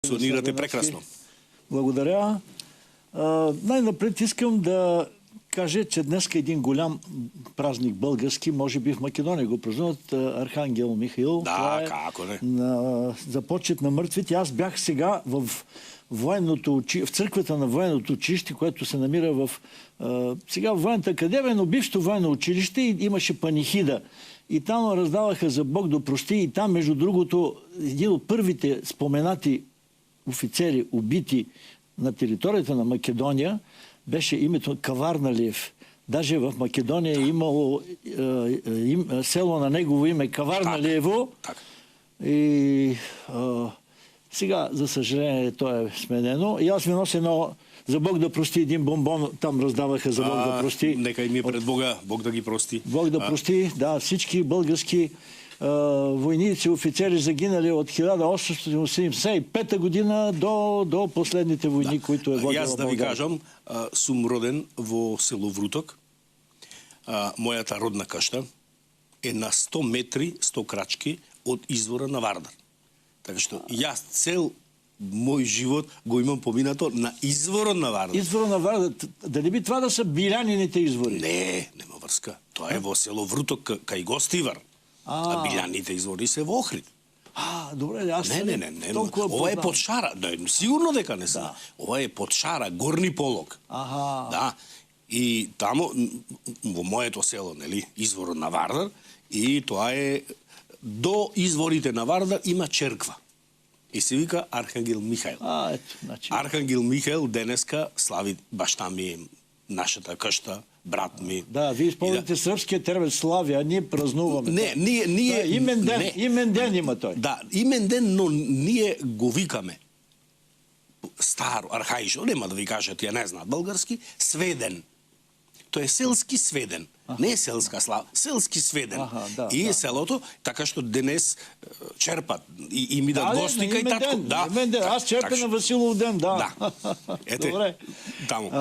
Функционирате прекрасно. Благодаря. Най-напред искам да кажа, че днес е един голям празник български, може би в Македония го празнуват, Архангел Михаил. Да, како не. За почет на мъртвите. Аз бях сега в църквата на военното училище, което се намира сега в военната академия, но бившето военно училище, и имаше панихида. И там раздаваха за Бог да прости. И там, между другото, един от първите споменати офицери, убити на територията на Македония, беше името Каварналиев. Даже в Македония е имало село на негово име Каварналиево. И сега, за съжаление, то е сменено. И аз ви нося за Бог да прости един бомбон. Там раздаваха за Бог да прости. Нека и ми пред Бога, Бог да ги прости. Бог да прости, да, всички български войници, офицери загинали от 1885 година до последните войни, които е водила Јас да ви кажам, сум роден во село Вруток. Мојата родна кашта е на 100 метри, 100 крачки од извора на Вардар. Така што јас цел мој живот го имам поминато на изворот на Вардар. Изворот на Вардар, дали би това да са Билянините извори? Не, нема врска. Тоа е во село Вруток кај Гостивар. А Биляните извори се во Охрид. Добре, аз не. Ова е под Шара. Сигурно дека не се. Ова е под Шара, горни полог. Да. И тамо, во моето село, нели, изворот на Вардар, и тоа е до изворите на Вардар има черква. И се вика Архангел Михаил. Архангел Михаил денеска слави башта ми, нашата кашта, брат ми. Да, вие използвате српския термин славя, а ние празнуваме. Не, ние... Имен ден има той. Да, имен ден, но ние го викаме старо, архаишно, нема да ви кажат, ја не знаат български, сведен. Тој е селски сведен. Не е селска слава, селски сведен. И селото, така што денес черпат и ми дат гости кај татко. Аз черпя на Василов ден, да. Ете, таму.